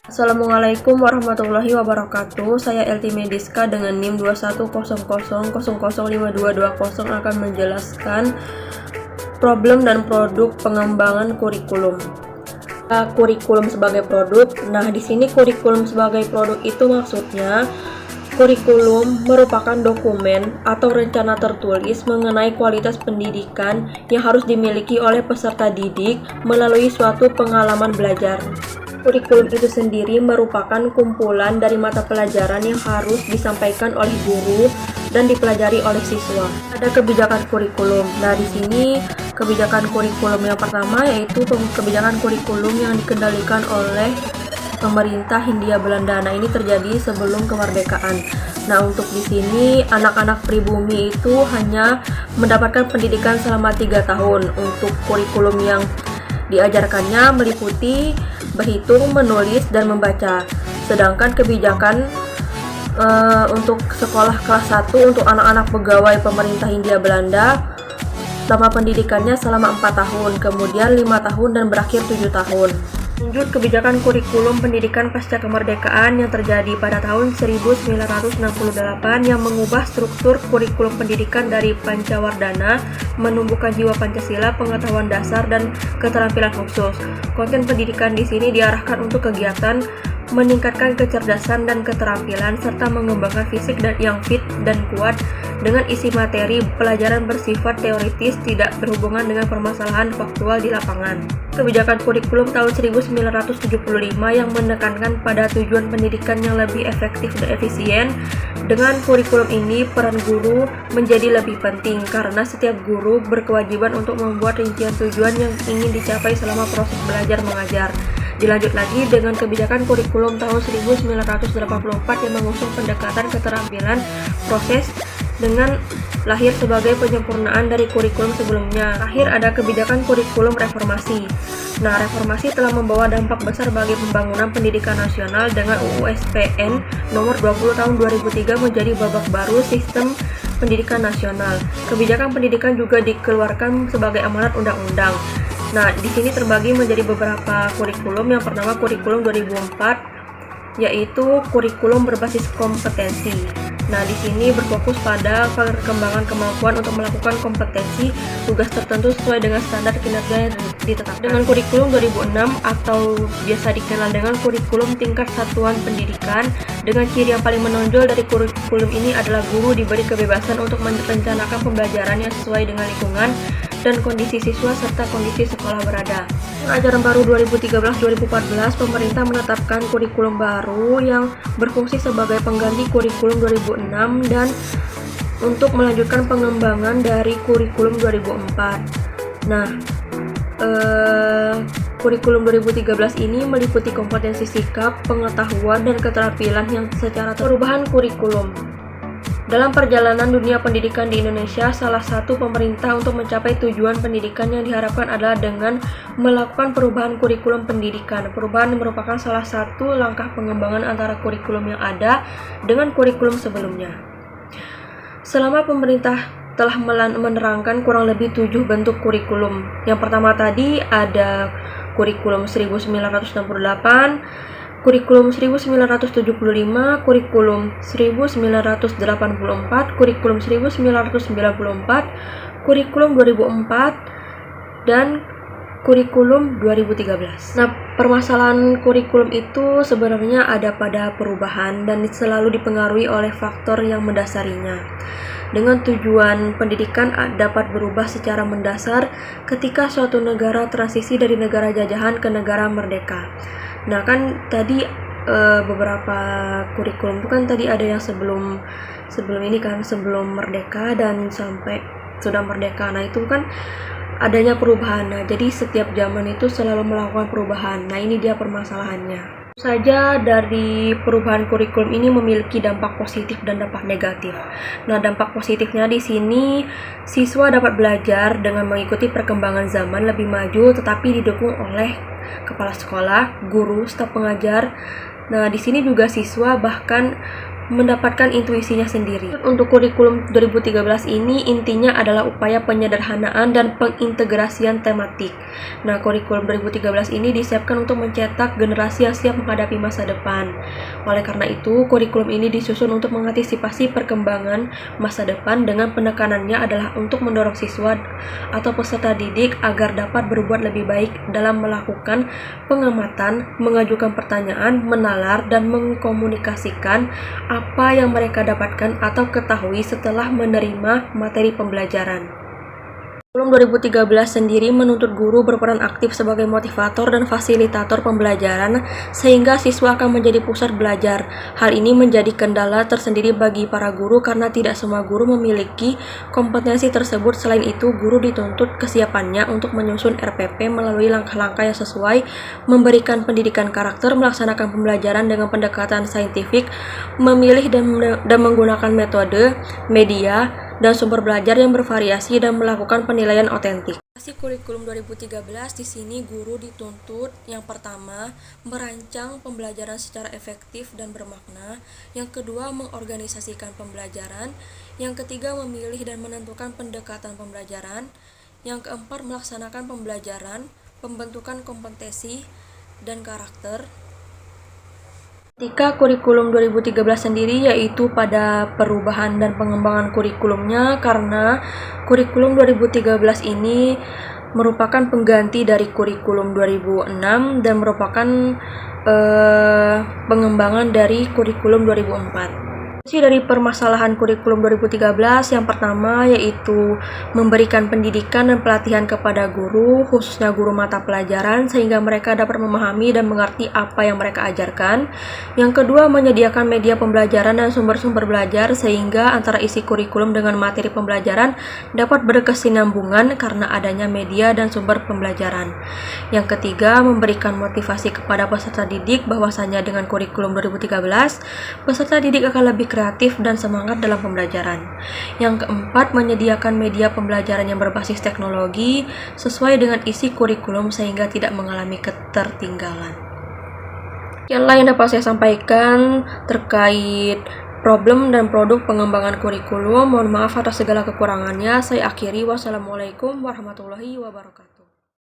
Assalamualaikum warahmatullahi wabarakatuh. Saya Elti Mediska dengan NIM 21000005220 akan menjelaskan problem dan produk pengembangan kurikulum. Kurikulum sebagai produk. Nah, di sini kurikulum sebagai produk itu maksudnya kurikulum merupakan dokumen atau rencana tertulis mengenai kualitas pendidikan yang harus dimiliki oleh peserta didik melalui suatu pengalaman belajar. Kurikulum itu sendiri merupakan kumpulan dari mata pelajaran yang harus disampaikan oleh guru dan dipelajari oleh siswa. Ada kebijakan kurikulum. Nah, di sini kebijakan kurikulum yang pertama yaitu kebijakan kurikulum yang dikendalikan oleh pemerintah Hindia Belanda. Nah, ini terjadi sebelum kemerdekaan. Nah, untuk di sini anak-anak pribumi itu hanya mendapatkan pendidikan selama 3 tahun. Untuk kurikulum yang diajarkannya meliputi berhitung, menulis, dan membaca. Sedangkan kebijakan untuk sekolah kelas 1 untuk anak-anak pegawai pemerintah Hindia Belanda, lama pendidikannya selama 4 tahun, kemudian 5 tahun dan berakhir 7 tahun. Lanjut, kebijakan kurikulum pendidikan pasca kemerdekaan yang terjadi pada tahun 1968 yang mengubah struktur kurikulum pendidikan dari Pancawardhana, menumbuhkan jiwa Pancasila, pengetahuan dasar, dan keterampilan khusus. Konten pendidikan di sini diarahkan untuk kegiatan meningkatkan kecerdasan dan keterampilan serta mengembangkan fisik yang fit dan kuat dengan isi materi pelajaran bersifat teoritis tidak berhubungan dengan permasalahan faktual di lapangan. Kebijakan kurikulum tahun 1975 yang menekankan pada tujuan pendidikan yang lebih efektif dan efisien. Dengan kurikulum ini, peran guru menjadi lebih penting karena setiap guru berkewajiban untuk membuat rincian tujuan yang ingin dicapai selama proses belajar mengajar. Dilanjut lagi dengan kebijakan kurikulum tahun 1984 yang mengusung pendekatan keterampilan proses dengan lahir sebagai penyempurnaan dari kurikulum sebelumnya. Akhir ada kebijakan kurikulum reformasi. Nah, reformasi telah membawa dampak besar bagi pembangunan pendidikan nasional dengan UU SPN nomor 20 tahun 2003 menjadi babak baru sistem pendidikan nasional. Kebijakan pendidikan juga dikeluarkan sebagai amanat undang-undang. Nah, di sini terbagi menjadi beberapa kurikulum. Yang pertama kurikulum 2004 yaitu kurikulum berbasis kompetensi. Nah, di sini berfokus pada perkembangan kemampuan untuk melakukan kompetensi tugas tertentu sesuai dengan standar kinerja yang ditetapkan. Dengan kurikulum 2006 atau biasa dikenal dengan kurikulum tingkat satuan pendidikan, dengan ciri yang paling menonjol dari kurikulum ini adalah guru diberi kebebasan untuk merencanakan pembelajarannya sesuai dengan lingkungan dan kondisi siswa serta kondisi sekolah berada. Ajaran baru 2013-2014, pemerintah menetapkan kurikulum baru yang berfungsi sebagai pengganti kurikulum 2006 dan untuk melanjutkan pengembangan dari kurikulum 2004. Nah, kurikulum 2013 ini meliputi kompetensi sikap, pengetahuan, dan keterampilan yang secara perubahan kurikulum. Dalam perjalanan dunia pendidikan di Indonesia, salah satu pemerintah untuk mencapai tujuan pendidikan yang diharapkan adalah dengan melakukan perubahan kurikulum pendidikan. Perubahan merupakan salah satu langkah pengembangan antara kurikulum yang ada dengan kurikulum sebelumnya. Selama pemerintah telah menerangkan kurang lebih 7 bentuk kurikulum. Yang pertama tadi ada kurikulum 1968, kurikulum 1975, kurikulum 1984, kurikulum 1994, kurikulum 2004, dan kurikulum 2013. Nah, permasalahan kurikulum itu sebenarnya ada pada perubahan dan selalu dipengaruhi oleh faktor yang mendasarinya. Dengan tujuan pendidikan dapat berubah secara mendasar ketika suatu negara transisi dari negara jajahan ke negara merdeka. Nah, kan tadi beberapa kurikulum itu kan tadi ada yang sebelum ini kan, sebelum merdeka dan sampai sudah merdeka. Nah, itu kan adanya perubahan. Nah, jadi setiap zaman itu selalu melakukan perubahan. Nah, ini dia permasalahannya. Saja dari perubahan kurikulum ini memiliki dampak positif dan dampak negatif. Nah, dampak positifnya di sini siswa dapat belajar dengan mengikuti perkembangan zaman lebih maju tetapi didukung oleh kepala sekolah, guru, staf pengajar. Nah, di sini juga siswa bahkan mendapatkan intuisinya sendiri. Untuk kurikulum 2013 ini intinya adalah upaya penyederhanaan dan pengintegrasian tematik. Nah, kurikulum 2013 ini disiapkan untuk mencetak generasi yang siap menghadapi masa depan. Oleh karena itu, kurikulum ini disusun untuk mengantisipasi perkembangan masa depan dengan penekanannya adalah untuk mendorong siswa atau peserta didik agar dapat berbuat lebih baik dalam melakukan pengamatan, mengajukan pertanyaan, menalar, dan mengkomunikasikan apa yang mereka dapatkan atau ketahui setelah menerima materi pembelajaran. Kurikulum 2013 sendiri menuntut guru berperan aktif sebagai motivator dan fasilitator pembelajaran sehingga siswa akan menjadi pusat belajar. Hal ini menjadi kendala tersendiri bagi para guru karena tidak semua guru memiliki kompetensi tersebut. Selain itu, guru dituntut kesiapannya untuk menyusun RPP melalui langkah-langkah yang sesuai, memberikan pendidikan karakter, melaksanakan pembelajaran dengan pendekatan saintifik, memilih dan menggunakan metode, media, dan sumber belajar yang bervariasi dan melakukan penilaian otentik. Kurikulum 2013 di sini guru dituntut yang pertama merancang pembelajaran secara efektif dan bermakna, yang kedua mengorganisasikan pembelajaran, yang ketiga memilih dan menentukan pendekatan pembelajaran, yang keempat melaksanakan pembelajaran, pembentukan kompetensi dan karakter. Ketika kurikulum 2013 sendiri yaitu pada perubahan dan pengembangan kurikulumnya karena kurikulum 2013 ini merupakan pengganti dari kurikulum 2006 dan merupakan pengembangan dari kurikulum 2004. Dari permasalahan kurikulum 2013 yang pertama yaitu memberikan pendidikan dan pelatihan kepada guru, khususnya guru mata pelajaran sehingga mereka dapat memahami dan mengerti apa yang mereka ajarkan. Yang kedua, menyediakan media pembelajaran dan sumber-sumber belajar sehingga antara isi kurikulum dengan materi pembelajaran dapat berkesinambungan karena adanya media dan sumber pembelajaran. Yang ketiga, memberikan motivasi kepada peserta didik bahwasanya dengan kurikulum 2013 peserta didik akan lebih kreatif dan semangat dalam pembelajaran. Yang keempat, menyediakan media pembelajaran yang berbasis teknologi sesuai dengan isi kurikulum sehingga tidak mengalami ketertinggalan. Sekianlah yang dapat saya sampaikan terkait problem dan produk pengembangan kurikulum. Mohon maaf atas segala kekurangannya. Saya akhiri. Wassalamualaikum warahmatullahi wabarakatuh.